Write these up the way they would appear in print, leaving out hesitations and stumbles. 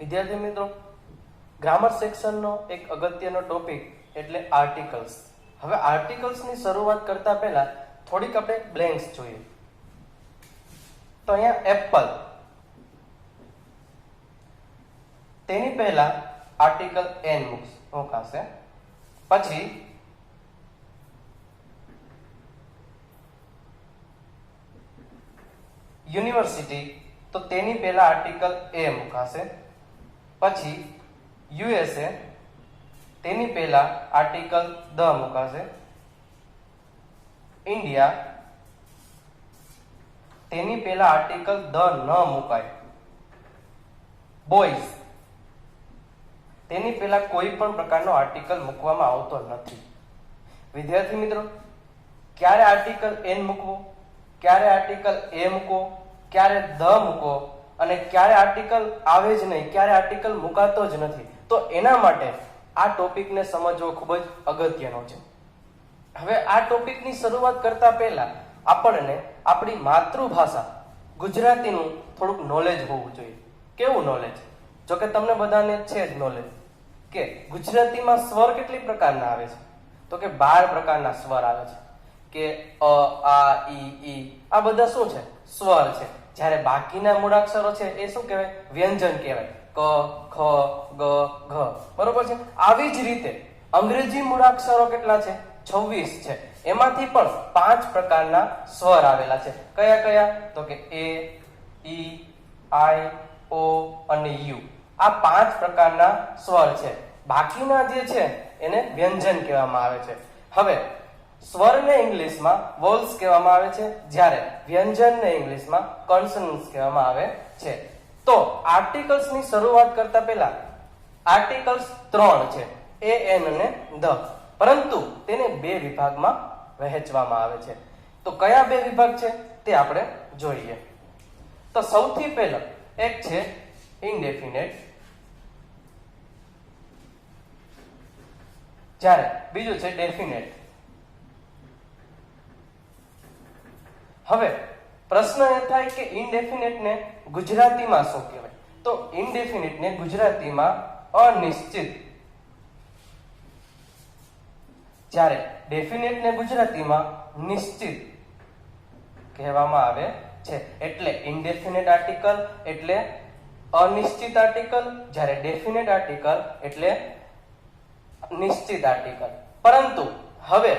વિદ્યાર્થી મિત્રો, ગ્રામર સેક્શનનો એક અગત્યનો ટોપિક એટલે આર્ટિકલ્સ. હવે આર્ટિકલ્સની શરૂઆત કરતા પહેલા થોડીક આપણે બ્લેન્ક્સ જોઈએ. તો અહીંયા એપલ, તેની પહેલા આર્ટિકલ એન મુકાશે. પછી યુનિવર્સિટી, તો તેની પહેલા આર્ટિકલ એ મુકાશે. પછી યુએસએ, તેની પહેલા આર્ટિકલ ધ મુકાશે. ઇન્ડિયા, તેની પહેલા આર્ટિકલ ધ ન મુકાય. બોયઝ, તેની પહેલા કોઈ પણ પ્રકારનો આર્ટિકલ મૂકવામાં આવતો નથી. વિદ્યાર્થી મિત્રો, ક્યારે આર્ટિકલ એન મૂકવો, ક્યારે આર્ટિકલ એ મૂકવો, ક્યારે ધ મૂકો અને ક્યારે આર્ટિકલ આવે જ નહીં, ક્યારે આર્ટિકલ મુકાતો જ નથી, તો એના માટે આ ટોપિકને સમજવો ખૂબ જ અગત્યનો છે. હવે આ ટોપિકની શરૂઆત કરતા પહેલા આપણને આપણી માતૃભાષા ગુજરાતીનું થોડુંક નોલેજ હોવું જોઈએ. કેવું નોલેજ? જો કે તમને બધાને છે જ નોલેજ કે ગુજરાતીમાં સ્વર કેટલી પ્રકારના આવે છે. તો કે 12 પ્રકારના સ્વર આવે છે. કે અ, આ, ઈ, આ બધા શું છે? સ્વર છે. જ્યારે બાકીના મૂળાક્ષરો છે એ શું કહેવાય? વ્યંજન કહેવાય. ક, ખ, ગ, ઘ. બરોબર છે. આવી જ રીતે અંગ્રેજી મૂળાક્ષરો કેટલા છે? 26 છે. એમાંથી પણ 5 પ્રકારના સ્વર આવેલા છે. કયા કયા? તો કે એ, ઈ, આઈ, ઓ અને યુ. આ 5 પ્રકારના સ્વર છે. બાકીના જે છે એને વ્યંજન કહેવામાં આવે છે. હવે સ્વરને ઇંગ્લિશમાં વોલ્સ કહેવામાં આવે છે, જ્યારે વ્યંજનને ઇંગ્લિશમાં કોન્સનન્ટ્સ કહેવામાં આવે છે. તો આર્ટિકલ્સની શરૂઆત કરતા પહેલા આર્ટિકલ્સ 3 છે, એ, એન અને ધ. પરંતુ તેને 2 વિભાગમાં વહેંચવામાં આવે છે. તો કયા 2 વિભાગ છે તે આપણે જોઈએ. તો સૌથી પહેલા એક છે ઇનડેફિનેટ, જ્યારે બીજું છે ડેફિનેટ. હવે પ્રશ્ન એ થાય કે ઇનડેફિનેટ ને ગુજરાતીમાં શું કહેવાય? તો ઇનડેફિનેટ ને ગુજરાતીમાં અનિશ્ચિત, જ્યારે ડેફિનેટ ને ગુજરાતીમાં નિશ્ચિત કહેવામાં આવે છે. એટલે ઇનડેફિનેટ આર્ટિકલ એટલે અનિશ્ચિત આર્ટિકલ, જ્યારે ડેફિનેટ આર્ટિકલ એટલે નિશ્ચિત આર્ટિકલ. પરંતુ હવે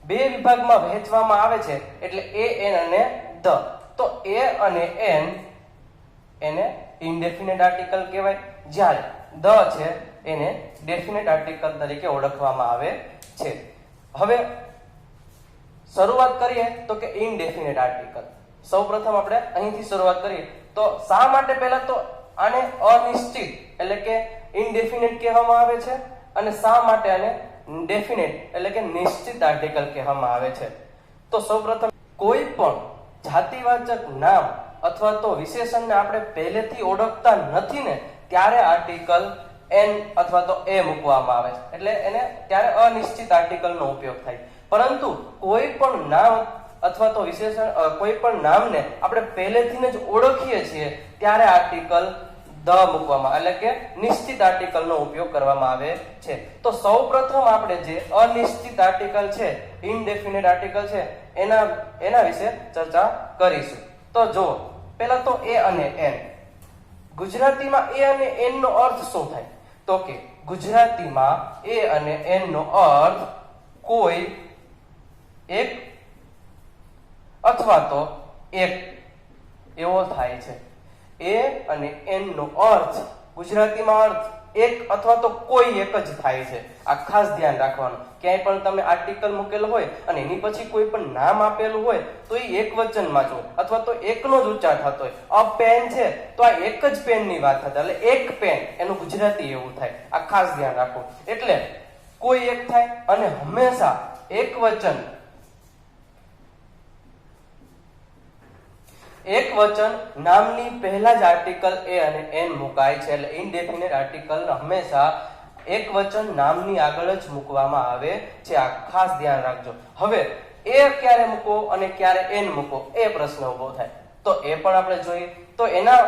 2 વિભાગમાં વહેંચવામાં આવે છે, એટલે એ, એન અને ધ. તો એ અને એન એને ઇનડેફિનેટ આર્ટિકલ કહેવાય, જ્યારે ધ છે એને ડેફિનેટ આર્ટિકલ તરીકે ઓળખવામાં આવે છે. હવે શરૂઆત કરીએ તો કે ઇનડેફિનેટ આર્ટિકલ. સૌપ્રથમ આપણે અહીંથી શરૂઆત કરીએ. તો શા માટે પહેલા તો આને અનિશ્ચિત એટલે કે ઇનડેફિનેટ કહેવામાં આવે છે અને શા માટે આને ડેફિનેટ એટલે કે નિશ્ચિત આર્ટિકલ કહેવામાં આવે છે? તો સૌપ્રથમ કોઈ પણ જાતિવાચક નામ અથવા તો વિશેષણને આપણે પહેલેથી ઓળખતા નથી ને, ત્યારે આર્ટિકલ એન અથવા તો એ મૂકવામાં આવે છે. એટલે એને ત્યારે અનિશ્ચિત આર્ટિકલનો ઉપયોગ થાય. પરંતુ કોઈ પણ નામ અથવા તો વિશેષણ, કોઈ પણ નામને આપણે પહેલેથી જ ઓળખીએ છીએ, ત્યારે આર્ટિકલ ધ મૂકવામાં એટલે કે નિશ્ચિત આર્ટિકલનો ઉપયોગ કરવામાં આવે છે. તો સૌપ્રથમ આપણે જે અનિશ્ચિત આર્ટિકલ છે, ઇનડેફિનેટ આર્ટિકલ છે, એના વિશે ચર્ચા કરીશું. તો જુઓ, પહેલા તો એ અને એન. ગુજરાતીમાં એ અને એન નો અર્થ શું થાય? તો કે ગુજરાતીમાં એ અને એન નો અર્થ કોઈ એક અથવા તો એક એવો થાય છે. એ અને એન નો અર્થ ગુજરાતીમાં અર્થ એક અથવા તો કોઈ એક જ થાય છે. આ ખાસ ધ્યાન રાખવાનું. ક્યાંય પણ તમે આર્ટિકલ મૂકેલો હોય અને એની પછી કોઈ પણ નામ આપેલું હોય તો એ એક વચનમાં જ હોય અથવા તો એકનો જ ઉચ્ચાર થતો હોય. અ પેન છે તો આ એક જ પેનની વાત થશે, એટલે એક પેન એનું ગુજરાતી એવું થાય. આ ખાસ ધ્યાન રાખવું. એટલે કોઈ એક થાય અને હંમેશા એક વચન, એક વચન નામની પહેલા જ આર્ટિકલ એ અને એન મુકાય છે. એટલે ઇનડેફિનેટ આર્ટિકલ હંમેશા એક વચન નામની આગળ જ મૂકવામાં આવે છે. આ ખાસ ધ્યાન રાખજો. હવે એ ક્યારે મૂકો અને ક્યારે એન મૂકો એ પ્રશ્ન ઉભો થાય. તો એ પણ આપણે જોઈએ. તો એના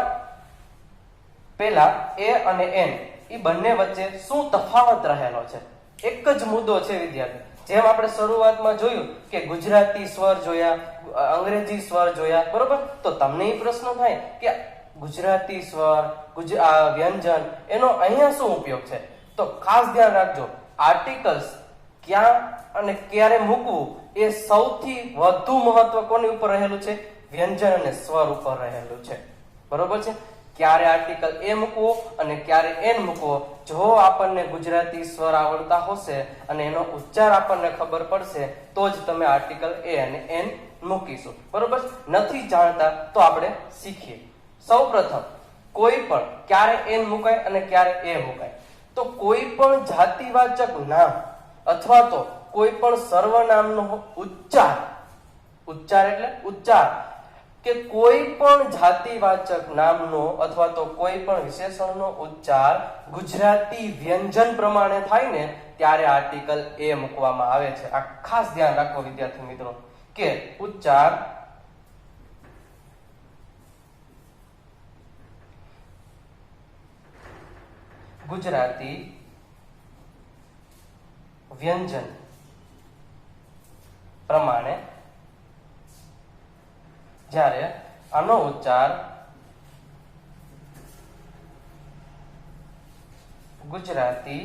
2 વિભાગ છે. એક છે ઇનડેફિનેટ, જ્યારે બીજું છે ડેફિનેટ. હવે પ્રશ્ન એ થાય કે ઇનડેફિનેટ આર્ટિકલ ક્યારે મૂકવું અને ક્યારે એન મૂકવું? તો એના 2 વિભાગ છે. એક છે ઇનડેફિનેટ, જ્યારે બીજું છે ડેફિનેટ. હવે પેલા એ અને એન એ બંને વચ્ચે શું તફાવત રહેલો છે? એક જ મુદ્દો છે વિદ્યાર્થી. જેમ આપણે શરૂઆતમાં જોયું કે ગુજરાતી સ્વર જોયા, અંગ્રેજી સ્વર જોયા, બરોબર? તો તમને એ પ્રશ્ન થાય કે ગુજરાતી સ્વર, વ્યંજન, એનો અહીંયા શું ઉપયોગ છે? તો ખાસ ધ્યાન રાખજો, આર્ટિકલ્સ ક્યાં અને ક્યારે મૂકવું એ સૌથી વધુ મહત્વ કોની ઉપર રહેલું છે? વ્યંજન અને સ્વર ઉપર રહેલું છે, બરોબર છે? ક્યારે આર્ટિકલ એ મૂકવો અને ક્યારે એન મૂકવો, જો આપણને ગુજરાતી સ્વર આવડતા હશે અને એનો ઉચ્ચાર આપણને ખબર પડશે તો જ તમે આર્ટિકલ એ અને એન મૂકીશું, બરોબર? નથી જાણતા તો આપણે શીખીએ. સૌપ્રથમ કોઈ પણ ક્યારે એન મુકાય અને ક્યારે એ મુકાય? તો કોઈ પણ જાતિવાચક નામ અથવા તો કોઈ પણ સર્વનામનો ઉચ્ચાર, ઉચ્ચાર એટલે ઉચ્ચાર, કે કોઈ પણ જાતિવાચક નામનો અથવા તો કોઈ પણ વિશેષણનો ઉચ્ચાર ગુજરાતી વ્યંજન પ્રમાણે થાય ને ત્યારે આર્ટિકલ એ મૂકવામાં આવે છે. આ ખાસ ધ્યાન રાખો વિદ્યાર્થી મિત્રો કે ઉચ્ચાર ગુજરાતી વ્યંજન પ્રમાણે જ્યારે આનો ઉચ્ચાર ગુજરાતી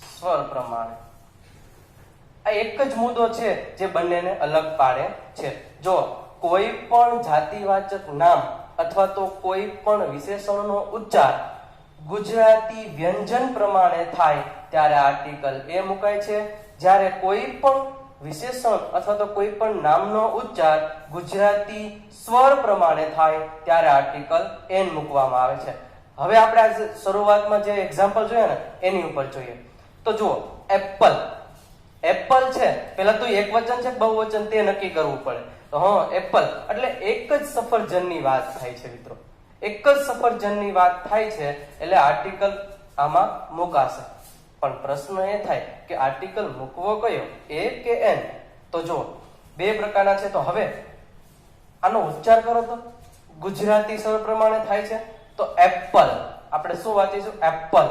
સ્વર પ્રમાણે, આ એક જ મુદ્દો છે જે બંનેને અલગ પાડે છે. જો કોઈ પણ જાતિવાચક નામ અથવા તો કોઈ પણ વિશેષણનો ઉચ્ચાર ગુજરાતી વ્યંજન પ્રમાણે થાય ત્યારે આર્ટિકલ એ મુકાય છે. જ્યારે કોઈ પણ વિશેષણ અથવા તો કોઈ પણ નામનો ઉચ્ચાર ગુજરાતી સ્વર પ્રમાણે થાય ત્યારે આર્ટિકલ એન મૂકવામાં આવે છે. હવે આપણે આજે શરૂઆતમાં જે એક્ઝામ્પલ જોયા ને એની ઉપર જોઈએ. તો જુઓ, એપલ, એપલ છે, પેલા તો એક વચન છે બહુવચન તે નક્કી કરવું પડે. તો હા, એપલ એટલે એક જ સફરજનની વાત થાય છે મિત્રો, એક જ સફરજનની વાત થાય છે એટલે આર્ટિકલ આમાં મુકાશે. પણ પ્રશ્ન એ થાય કે આર્ટિકલ મૂકવો કયો, એ કે એન? તો જો બે પ્રકારના છે. તો હવે આનો ઉચ્ચાર કરો તો ગુજરાતી સ્વર પ્રમાણે થાય છે. તો એપલ આપણે શું વાંચીશું? એપલ.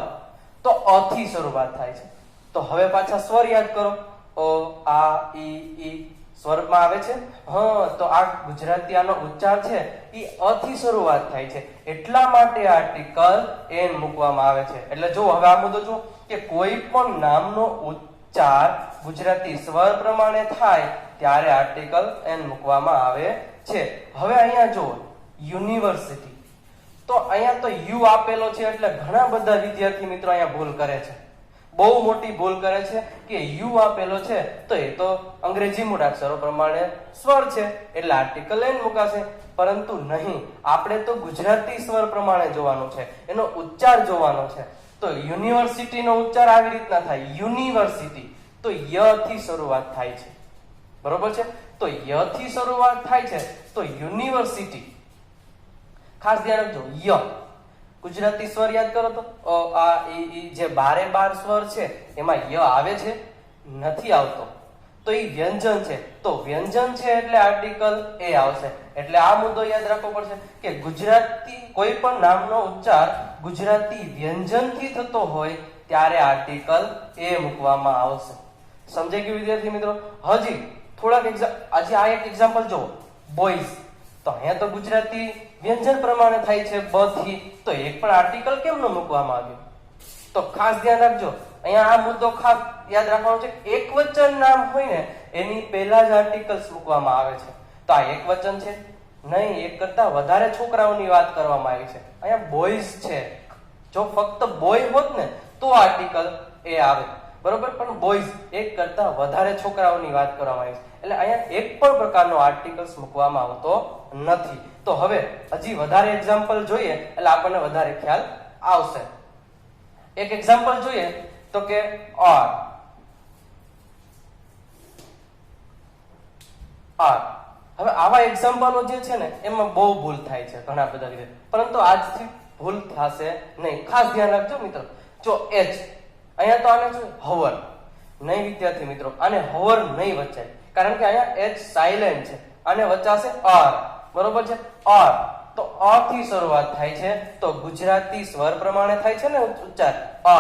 તો અ થી શરૂઆત થાય છે. તો હવે પાછા સ્વર યાદ કરો, અ, આ, ઈ સ્વરમાં આવે છે. હા, તો આ ગુજરાતી આનો ઉચ્ચાર છે એ અ થી શરૂઆત થાય છે, એટલા માટે આર્ટિકલ એન મૂકવામાં આવે છે. એટલે જો હવે આ મુદ્દો જો કે કોઈ પણ નામનો ઉચ્ચાર ગુજરાતી સ્વર પ્રમાણે થાય ત્યારે આર્ટિકલ એન મૂકવામાં આવે છે. હવે અહીંયા જો યુનિવર્સિટી, તો અહીંયા તો યુ આપેલો છે એટલે ઘણા બધા વિદ્યાર્થી મિત્રો અહીંયા ભૂલ કરે છે, બહુ મોટી ભૂલ કરે છે કે યુ આપેલો છે તો એ તો અંગ્રેજી મૂળાક્ષરો પ્રમાણે સ્વર છે એટલે આર્ટિકલ એન મુકાશે. પરંતુ નહીં, આપણે તો ગુજરાતી સ્વર પ્રમાણે જોવાનું છે, એનો ઉચ્ચાર જોવાનો છે. તો યુનિવર્સિટીનો ઉચ્ચાર આવી રીતના થાય, યુનિવર્સિટી, તો ય થી શરૂઆત થાય છે, બરોબર છે? તો ય થી શરૂઆત થાય છે તો યુનિવર્સિટી. ખાસ ધ્યાન રાખજો, ય ગુજરાતી સ્વર યાદ કરો તો અ, આ, ઈ જે 12 સ્વર છે એમાં ય આવે છે? નથી આવતો. તો એ વ્યંજન છે, તો વ્યંજન છે એટલે આર્ટિકલ એ આવશે. એટલે આ મુદ્દો યાદ રાખવો પડશે કે ગુજરાતી કોઈ પણ નામનો ઉચ્ચાર ગુજરાતી વ્યંજન થી થતો હોય ત્યારે આર્ટિકલ એ મૂકવામાં આવશે. સમજાઈ ગયું વિદ્યાર્થી મિત્રો? હજી થોડાક આજે આ એક એક્ઝામ્પલ જુઓ, બોયઝ. તો અહીંયા તો ગુજરાતી વ્યંજન પ્રમાણે થાય છે બ થી, તો એક પણ આર્ટિકલ કેમ ન મૂકવામાં આવ્યું? તો ખાસ ધ્યાન રાખજો, અહીંયા આ મુદ્દો ખાસ યાદ રાખવાનો છે. એક વચન નામ હોય ને એની પહેલા જ આર્ટિકલ્સ મૂકવામાં આવે છે. તો આ એક વચન છે નહીં, એક કરતા વધારે છોકરાઓની વાત કરવામાં આવી છે. અહીંયા બોયઝ છે, જો ફક્ત બોય હોત ને તો આર્ટિકલ એ આવે, બરોબર? પણ બોયઝ એક કરતા વધારે છોકરાઓની વાત કરવામાં આવી છે એટલે અહીંયા એક પણ પ્રકારનો આર્ટિકલ્સ મૂકવામાં આવતો નથી. તો હવે હજી વધારે એક્ઝામ્પલ જોઈએ એટલે આપણને વધારે ખ્યાલ આવશે. એક એક્ઝામ્પલ જોઈએ તો કે ઓર, ઓર. હવે આવા એક્ઝામ્પલો જે છે ને એમાં બહુ ભૂલ થાય છે ઘણા બધા રીતે, પરંતુ આજથી ભૂલ થશે નહીં. ખાસ ધ્યાન રાખજો મિત્રો. જો એચ, અહીંયા તો આને શું હવર નહીં વિદ્યાર્થી મિત્રો, આને હવર નહીં વચાય, કારણ કે અહીંયા એચ સાયલેન્ટ છે, આને વચાશે અર, બરોબર છે? અર. તો અ થી શરૂઆત થાય છે, તો ગુજરાતી સ્વર પ્રમાણે થાય છે ને ઉચ્ચાર અ,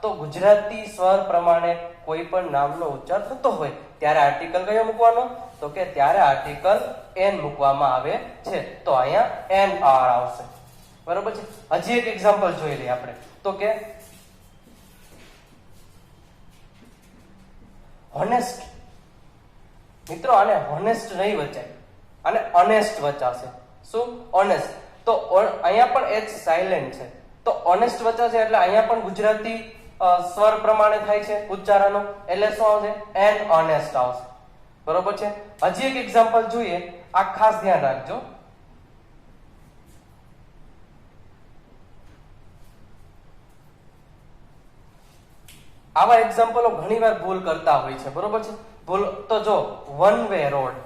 તો ગુજરાતી સ્વર પ્રમાણે કોઈ પણ નામનો ઉચ્ચાર થતો હોય ત્યારે આર્ટિકલ કયો મૂકવાનો, તો કે ત્યારે આર્ટિકલ એન મૂકવામાં આવે છે. તો અહીંયા એન આર આવશે. બરોબર છે. હજી એક એક્ઝામ્પલ જોઈ લઈએ આપણે, તો કે હોનેસ્ટ. મિત્રો આને હોનેસ્ટ નહીં વચાય, આને ઓનેસ્ટ વચાશે. શું? ઓનેસ્ટ. તો અહીંયા પણ એચ સાયલેન્ટ છે, તો ઓનેસ્ટ વચાશે એટલે અહીંયા પણ ગુજરાતી સ્વર પ્રમાણે થાય છે ઉચ્ચારણો, એટલે શું આવશે? એન ઓનેસ્ટ આવશે. બરોબર છે. હજી એક એક્ઝામ્પલ જોઈએ, આ ખાસ ધ્યાન રાખજો. આવા એક્ઝામ્પલો ઘણીવાર ભૂલ કરતા હોય છે. બરોબર છે. ભૂલ તો જો વન વે રોડ,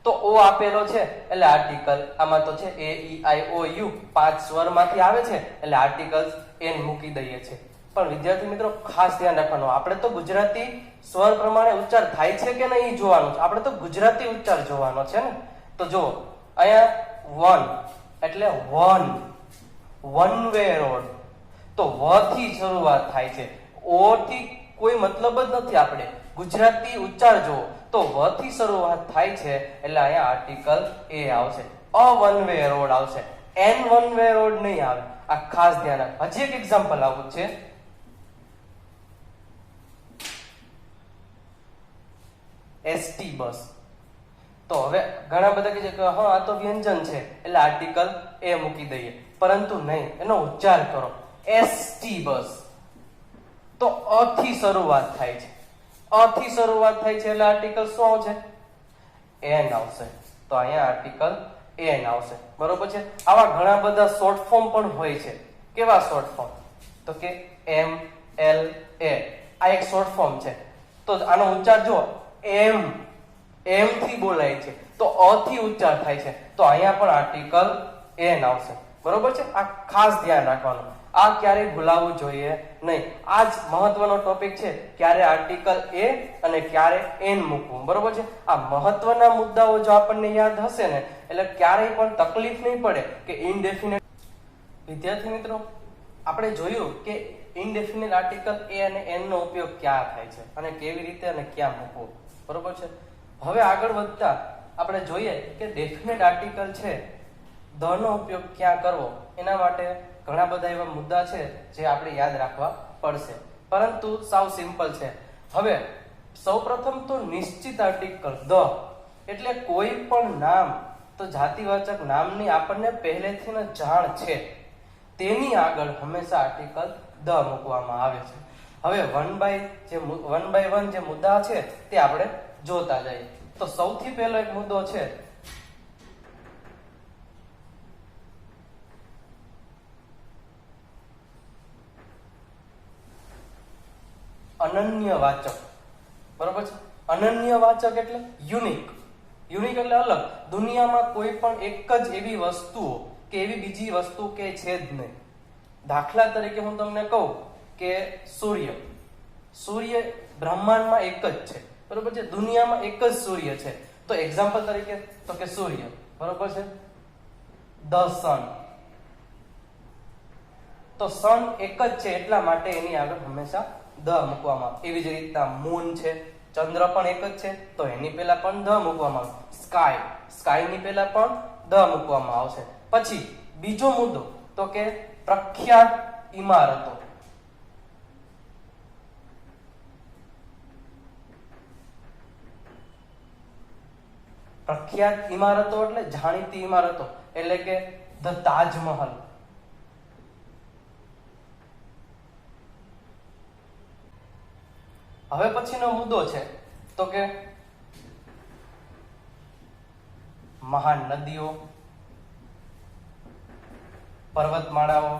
તો ઓ આપેલો છે એટલે આર્ટિકલ આમાં તો છે એ ઈ આઈ ઓ યુ, 5 સ્વરમાંથી આવે છે એટલે આર્ટિકલ્સ એન મૂકી દઈએ છે. પણ વિદ્યાર્થી મિત્રો ખાસ ધ્યાન રાખવાનું, આપણે તો ગુજરાતી સ્વર પ્રમાણે ઉચ્ચાર થાય છે કે નહીં જોવાનું છે. આપણે તો ગુજરાતી ઉચ્ચાર જોવાનો છે ને. તો જો અહીંયા વન એટલે વન વે રોડ, તો વ થી શરૂઆત થાય છે, ઓ થી કોઈ મતલબ જ નથી. આપણે ગુજરાતી ઉચ્ચાર જો તો વ થી શરૂઆત થાય છે એટલે અહીંયા આર્ટિકલ એ આવશે, અ વન વે રોડ આવશે, એન વન વે રોડ નહીં આવે. આ ખાસ ધ્યાન રાખ. હજી એક એક્ઝામ્પલ આવું છે, એસટી બસ. તો હવે ઘણા બધા કહે છે કે હા આ તો વ્યંજન છે એટલે આર્ટિકલ એ મૂકી દઈએ, પરંતુ નહીં, એનો ઉચ્ચાર કરો એસટી બસ. તો અ થી શરૂઆત થાય છે, અ થી શરૂઆત થાય છે એટલે આર્ટિકલ શું આવશે? એન આવશે. તો અહીંયા આર્ટિકલ એન આવશે. બરોબર છે. આવા ઘણા બધા શોર્ટ ફોર્મ પણ હોય છે. કેવા શોર્ટ ફોર્મ? તો કે એમ એલ એ, આ એક શોર્ટ ફોર્મ છે. તો આનો ઉચ્ચાર જો એમ થી બોલાય છે, તો અ થી ઉચ્ચાર થાય છે, તો અહીંયા પણ આર્ટિકલ એન આવશે. બરોબર છે. આ ખાસ ધ્યાન રાખવાનું, આ ક્યારેય ભૂલાવવું જોઈએ નહીં. આ જ મહત્વનો ટોપિક છે, ક્યારે આર્ટિકલ એ અને ક્યારે એન મૂકવું. બરોબર છે. આ મહત્વના મુદ્દાઓ જો આપણને યાદ હશે ને એટલે ક્યારેય પણ તકલીફ નહીં પડે કે ઇનડેફિનેટ. વિદ્યાર્થી મિત્રો આપણે જોયું કે ઇનડેફિનેટ આર્ટિકલ એ અને એન નો ઉપયોગ ક્યાં થાય છે અને કેવી રીતે અને ક્યાં મૂકવો. બરોબર છે. હવે આગળ વધતા આપણે જોઈએ કે ડેફિનેટ આર્ટિકલ છે ધ નો ઉપયોગ ક્યાં કરવો, એના માટે ઘણા બધા એવા મુદ્દા છે જે આપણે યાદ રાખવા પડશે, પરંતુ સાવ સિમ્પલ છે. હવે સૌપ્રથમ તો નિશ્ચિત આર્ટિકલ ધ એટલે કોઈ પણ નામ, તો જાતિવાચક નામની આપણને પહેલેથી જ જાણ છે, તેની આગળ હંમેશા આર્ટિકલ ધ મૂકવામાં આવે છે. હવે વન બાય વન જે મુદ્દા છે તે આપણે જોતા જઈએ. તો સૌથી પહેલો એક મુદ્દો છે અનન્યવાચક. બરોબર છે. અનન્યવાચક એટલે યુનિક. યુનિક એટલે અલગ. દુનિયામાં કોઈ પણ એક જ એવી વસ્તુઓ કે એવી બીજી વસ્તુ કે છે જ નહીં. દાખલા તરીકે હું તમને કહું કે સૂર્ય બ્રહ્માંડમાં એક જ છે. બરોબર છે. દુનિયામાં એક જ સૂર્ય છે. તો એક્ઝામ્પલ તરીકે તો કે સૂર્ય. બરોબર છે. ધ સન, તો સન એક જ છે એટલા માટે એની આગળ હંમેશા ધ મૂકવામાં. એવી જ રીતના મૂન છે, ચંદ્ર પણ એક જ છે તો એની પહેલા પણ ધ મૂકવામાં આવે. સ્કાય ની પહેલા પણ ધ મૂકવામાં આવશે. પછી બીજો મુદ્દો તો કે પ્રખ્યાત ઇમારતો. પ્રખ્યાત ઇમારતો એટલે જાણીતી ઇમારતો, એટલે કે ધ તાજમહલ. હવે પછીનો મુદ્દો છે તો કે મહાન નદીઓ, પર્વતમાળાઓ,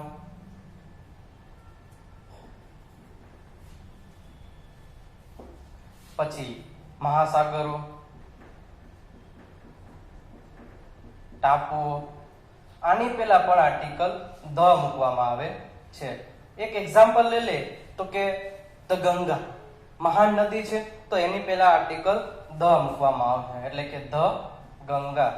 પછી મહાસાગરો, ટાપુઓ. આની પહેલા પણ આર્ટિકલ ધ મૂકવામાં આવે છે. એક એક્ઝામ્પલ લઈ લે તો કે ધ ગંગા, મહાન નદી છે તો એની પહેલા આર્ટિકલ ધ મૂકવામાં આવશે, એટલે કે ધ ગંગા.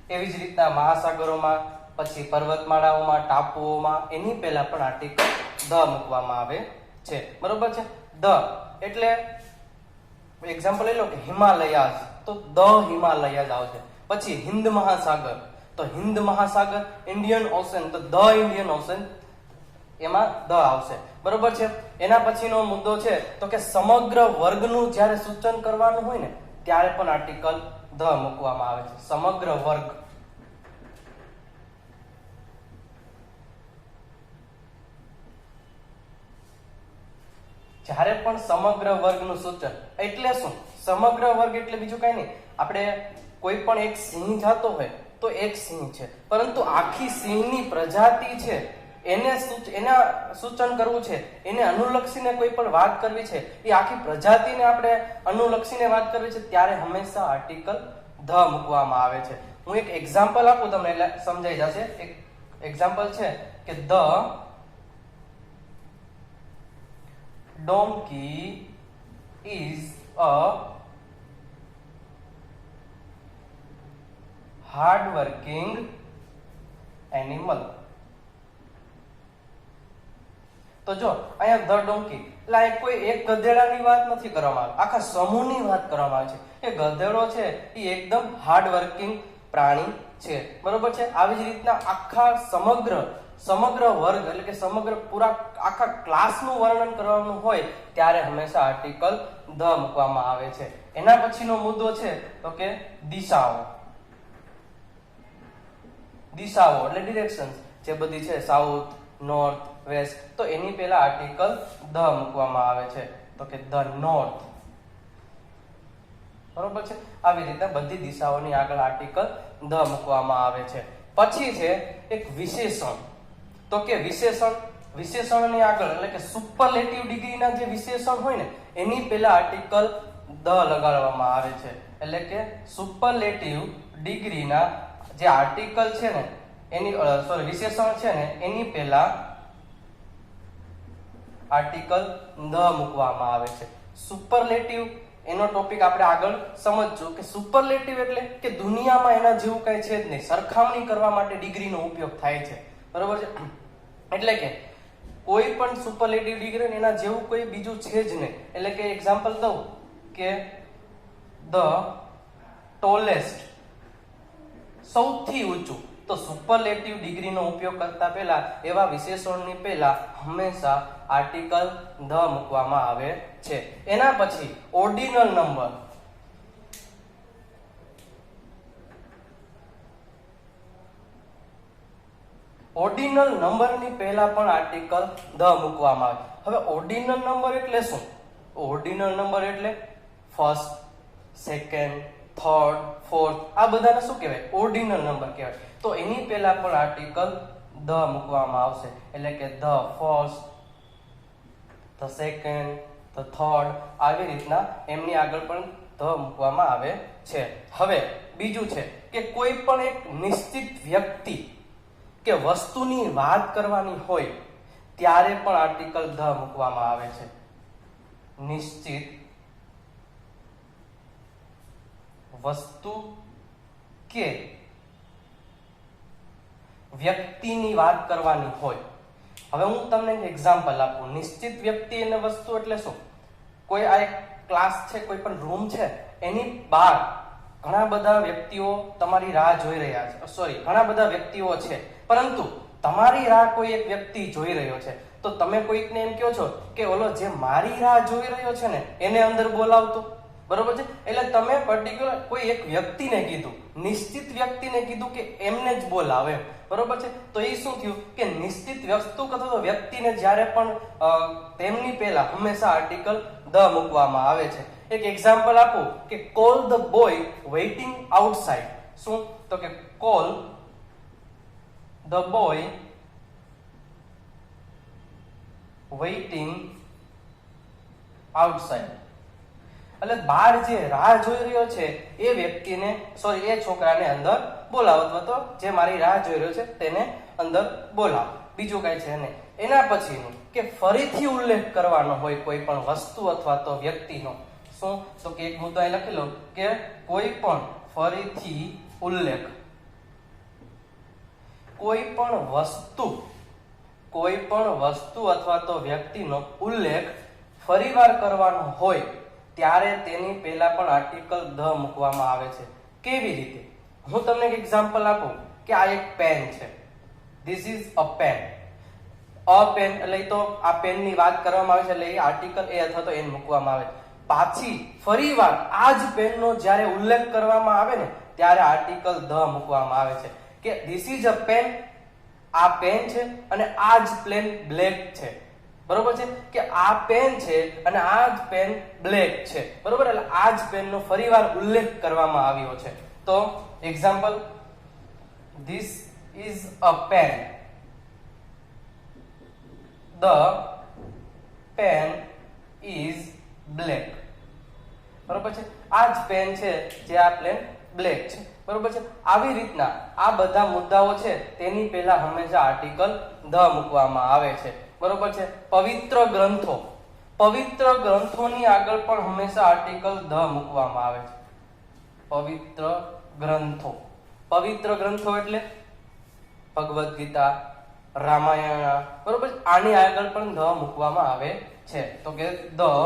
એવી જ રીતના મહાસાગરોમાં, પછી પર્વતમાળાઓમાં, ટાપુઓમાં એની પહેલા પણ આર્ટિકલ ધ મૂકવામાં આવે છે. બરોબર છે. ધ એટલે એક્ઝામ્પલ લઈ લો કે હિમાલયાઝ, તો ધ હિમાલયાઝ આવશે. પછી હિન્દ મહાસાગર, તો હિન્દ મહાસાગર. ઇન્ડિયન ઓશન, તો ધ ઇન્ડિયન ઓશન, એમાં ધ આવશે. બરોબર છે. એના પછીનો મુદ્દો છે તો કે સમગ્ર વર્ગનું જ્યારે સૂચન કરવાનું હોય ને ત્યારે પણ આર્ટિકલ ધ મૂકવામાં આવે છે. સમગ્ર વર્ગ, જ્યારે પણ સમગ્ર વર્ગનું સૂચન એટલે શું? સમગ્ર વર્ગ એટલે બીજું કઈ નહીં, આપણે કોઈ પણ એક સિંહ જાતો હોય તો એક સિંહ છે, પરંતુ આખી સિંહની પ્રજાતિ છે એને સૂચન કરવું છે, એને અનુલક્ષીને કોઈ પણ વાત કરવી છે, એ આખી પ્રજાતિને આપણે અનુલક્ષીને વાત કરવી છે, ત્યારે હંમેશા આર્ટિકલ ધ મૂકવામાં આવે છે. હું એક એક્ઝામ્પલ આપું તમને એટલે સમજાઈ જશે. એક એક્ઝામ્પલ છે કે the donkey is a hard working animal. તો જો અહીંયા ધ ડોંકી એટલે આ કોઈ એક ગધેડાની વાત નથી કરવામાં આવી, આખા સમૂહની વાત કરવામાં આવે છે. એ ગધેડો છે એ એકદમ હાર્ડ વર્કિંગ પ્રાણી છે. બરોબર છે. આવી જ રીતના આખા સમગ્ર વર્ગ એટલે કે સમગ્ર પૂરા આખા ક્લાસનું વર્ણન કરવાનું હોય ત્યારે હંમેશા આર્ટિકલ ધ મૂકવામાં આવે છે. એના પછીનો મુદ્દો છે તો કે દિશાઓ. દિશાઓ એટલે ડિરેક્શન્સ જે બધી છે, સાઉથ, નોર્થ, વેસ્ટ, તો એની પહેલા આર્ટિકલ ધ મૂકવામાં આવે છે તો કે ધ નોર્થ. બરોબર છે. આવી રીતે બધી દિશાઓની આગળ આર્ટિકલ ધ મૂકવામાં આવે છે. પછી છે એક વિશેષણ, તો કે વિશેષણની આગળ એટલે કે સુપરલેટિવ ડિગ્રીના જે વિશેષણ હોય ને એની પહેલા આર્ટિકલ ધ લગાડવામાં આવે છે. એટલે કે સુપરલેટિવ ડિગ્રીના જે આર્ટિકલ છે ને એની વિશેષણ છે ને એની પહેલા આર્ટિકલ ધ મૂકવામાં આવે છે. સુપરલેટિવ એનો ટોપિક આપણે આગળ સમજશું કે સુપરલેટિવ એટલે કે દુનિયામાં એના જેવું કઈ છે જ નહીં, સરખામણી કરવા માટે ડિગ્રીનો ઉપયોગ થાય છે. બરોબર છે. એટલે કે કોઈ પણ સુપરલેટિવ ડિગ્રી એના જેવું કોઈ બીજું છે જ નહીં. એટલે કે એક્ઝામ્પલ દઉં કે ધ ટોલેસ્ટ, સૌથી ઊંચું, તો સુપરલેટિવ ડિગ્રીનો ઉપયોગ કરતા પહેલા એવા વિશેષણની પહેલા હંમેશા આર્ટિકલ ધ મૂકવામાં આવે છે. એના પછી ઓર્ડિનલ નંબર, ઓર્ડિનલ નંબરની પહેલા પણ આર્ટિકલ ધ મૂકવામાં આવે. હવે ઓર્ડિનલ નંબર એટલે શું? ઓર્ડિનલ નંબર એટલે ફર્સ્ટ, સેકન્ડ, થર્ડ, ફોર્થ, આ બધાને શું કહેવાય? ઓર્ડિનલ નંબર કહેવાય. તો એની પહેલા પણ આર્ટિકલ ધ મૂકવામાં આવશે. એટલે કે the first, the second, the third, આવી રીતના એમની આગળ પણ ધ મૂકવામાં આવે છે. હવે બીજું છે કે કોઈ પણ એક નિશ્ચિત વ્યક્તિ કે વસ્તુની વાત કરવાની હોય ત્યારે પણ આર્ટિકલ ધ મૂકવામાં આવે છે. નિશ્ચિત વસ્તુ કે વ્યક્તિની વાત કરવાની હોય. હવે હું તમને એક્ઝામ્પલ આપું. નિશ્ચિત વ્યક્તિ અને વસ્તુ એટલે શું? કોઈ આ એક ક્લાસ છે, કોઈ પણ રૂમ છે, એની બહાર ઘણા બધા વ્યક્તિઓ તમારી રાહ જોઈ રહ્યા છે. ઘણા બધા વ્યક્તિઓ છે, પરંતુ તમારી રાહ કોઈ એક વ્યક્તિ જોઈ રહ્યો છે, તો તમે કોઈકને એમ કહો છો કે ઓલો જે મારી રાહ જોઈ રહ્યો છે ને એને અંદર બોલાવતો. બરોબર છે. એટલે તમે પર્ટિક્યુલર કોઈ એક વ્યક્તિને કીધું, નિશ્ચિત વ્યક્તિને કીધું કે એમને જ બોલાવે. બરોબર છે. તો એ શું થયું કે નિશ્ચિત વસ્તુ અથવા વ્યક્તિને જ્યારે પણ તેમની પહેલા હંમેશા આર્ટિકલ ધ મૂકવામાં આવે છે. એક એક્ઝામ્પલ આપું કે call the boy waiting outside. શું? તો કે call the boy waiting outside. એટલે બહાર જે રાહ જોઈ રહ્યો છે એ વ્યક્તિને એ છોકરાને અંદર બોલાવો, અથવા તો જે મારી રાહ જોઈ રહ્યો છે તેને અંદર બોલાવો. બીજું કઈ છે નહીં. એના પછીનું કે ફરીથી ઉલ્લેખ કરવાનો હોય કોઈ પણ વસ્તુ અથવા તો વ્યક્તિનો. શું? તો કે એક મુદ્દો અહીં લખી લો કે કોઈ પણ ફરીથી ઉલ્લેખ કોઈ પણ વસ્તુ અથવા તો વ્યક્તિનો ઉલ્લેખ ફરીવાર કરવાનો હોય ત્યારે તેની પહેલા પણ આર્ટિકલ ધ મૂકવામાં આવે છે. કેવી રીતે? હું તમને એક એક્ઝામ્પલ આપું કે આ એક પેન છે. This is a pen. A pen એટલે તો આ પેનની વાત કરવામાં આવે છે એટલે એ આર્ટિકલ એ અથવા તો એન મૂકવામાં આવે. પાછી ફરીવાર આ જ પેનનો જ્યારે ઉલ્લેખ કરવામાં આવે ને ત્યારે આર્ટિકલ ધ મૂકવામાં આવે છે કે ધીસ ઇઝ અ પેન. આ પેન છે અને આ જ પેન બ્લેક છે. બરોબર છે કે આ પેન છે અને આ જ પેન બ્લેક છે. બરોબર, એટલે આ જ પેનનો ફરીવાર ઉલ્લેખ કરવામાં આવ્યો છે. તો example, this is a pen. The pen is black. બરોબર છે, આ જ પેન છે જે આ પેન બ્લેક છે. બરોબર છે, આવી રીતના આ બધા મુદ્દાઓ છે તેની પહેલા હંમેશા આર્ટિકલ ધ મૂકવામાં આવે છે. બરોબર છે, પવિત્ર ગ્રંથોની આગળ પણ હંમેશા આર્ટિકલ ધ મૂકવામાં આવે છે. પવિત્ર ગ્રંથો એટલે ભગવદ્ ગીતા, રામાયણ. બરોબર, આની આગળ પણ ધ મૂકવામાં આવે છે. તો કે ધ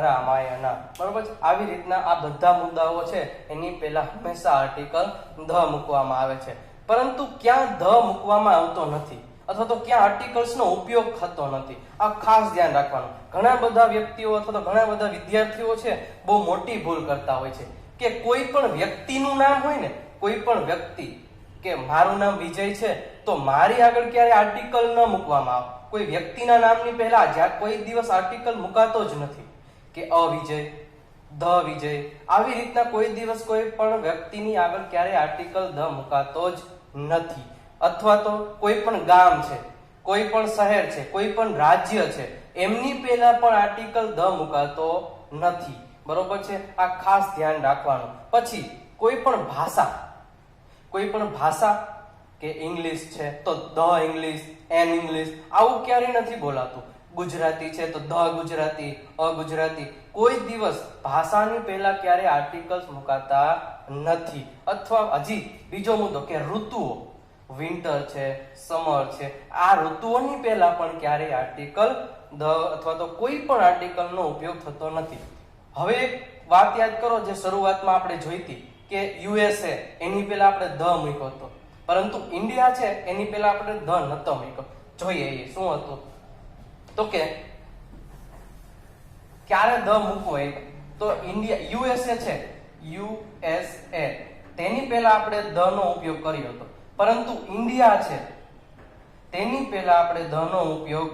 રામાયણ. બરોબર છે, આવી રીતના આ બધા મુદ્દાઓ છે એની પહેલા હંમેશા આર્ટિકલ ધ મૂકવામાં આવે છે. પરંતુ ક્યાં ધ મૂકવામાં આવતો નથી અથવા તો ક્યાં આર્ટિકલ્સનો ઉપયોગ થતો નથી, આ ખાસ ધ્યાન રાખવાનું. ઘણા બધા વ્યક્તિઓ અથવા તો ઘણા બધા વિદ્યાર્થીઓ છે બહુ મોટી ભૂલ કરતા હોય છે કે કોઈ પણ વ્યક્તિનું નામ હોય ને, કોઈ પણ વ્યક્તિ, કે મારું નામ વિજય છે તો મારી આગળ ક્યારે આર્ટિકલ ન મૂકવામાં આવે. કોઈ વ્યક્તિના નામની પહેલા જ્યાં કોઈ દિવસ આર્ટિકલ મુકાતો જ નથી કે અવિજય, ધ વિજય, આવી રીતના કોઈ દિવસ કોઈ પણ વ્યક્તિની આગળ ક્યારે આર્ટિકલ ધ મુકાતો જ નથી. અથવા તો કોઈ પણ ગામ છે, કોઈ પણ શહેર છે, કોઈ પણ રાજ્ય છે, એમની પહેલા પણ આર્ટિકલ ધ મુકાતો નથી. બરોબર છે, આ ખાસ ધ્યાન રાખવાનું. પછી કોઈ પણ ભાષા કે ઇંગ્લિશ છે તો ધ ઇંગ્લિશ, એન ઇંગ્લિશ, આવું ક્યારેય નથી બોલાતું. ગુજરાતી છે તો ધ ગુજરાતી, અ ગુજરાતી, કોઈ દિવસ ભાષાની પહેલા ક્યારે આર્ટિકલ્સ મુકાતા નથી. અથવા હજી બીજો મુદ્દો કે ઋતુઓ, વિન્ટર છે, સમર છે, આ ઋતુઓની પહેલા પણ ક્યારે આર્ટિકલ ધ અથવા તો કોઈ પણ આર્ટિકલનો ઉપયોગ થતો નથી. હવે એક વાત યાદ કરો જે શરૂઆતમાં આપણે જોઈતી કે યુએસએ એની પહેલા આપણે ધ મૂક્યો હતો, પરંતુ ઇન્ડિયા છે એની પહેલા આપણે ધ નતો મૂક્યો. જોઈએ એ શું હતું. તો કે ક્યારે ધ મૂકવો એ તો ઇન્ડિયા, યુએસએ છે, યુએસએ તેની પહેલા આપણે ધ નો ઉપયોગ કર્યો હતો, પરંતુ ઇન્ડિયા છે તેની પહેલા આપણે ધ નો ઉપયોગ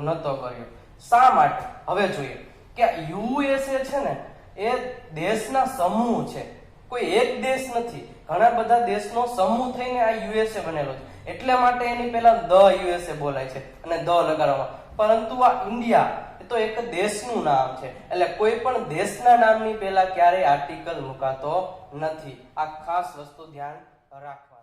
નતો કર્યો. શા માટે? હવે જોઈએ કે યુએસએ છે ને એ દેશના સમૂહ છે, કોઈ એક દેશ નથી, ઘણા બધા દેશનો સમૂહ થઈને આ યુએસએ બનેલો છે. એટલા માટે એની પહેલા ધ યુએસએ બોલાય છે અને ધ લગાડવામાં. પરંતુ આ ઇન્ડિયા એ તો એક દેશનું નામ છે, એટલે કોઈ પણ દેશના નામની પહેલા ક્યારેય આર્ટિકલ મુકાતો નથી. આ ખાસ વસ્તુ ધ્યાન રાખવા.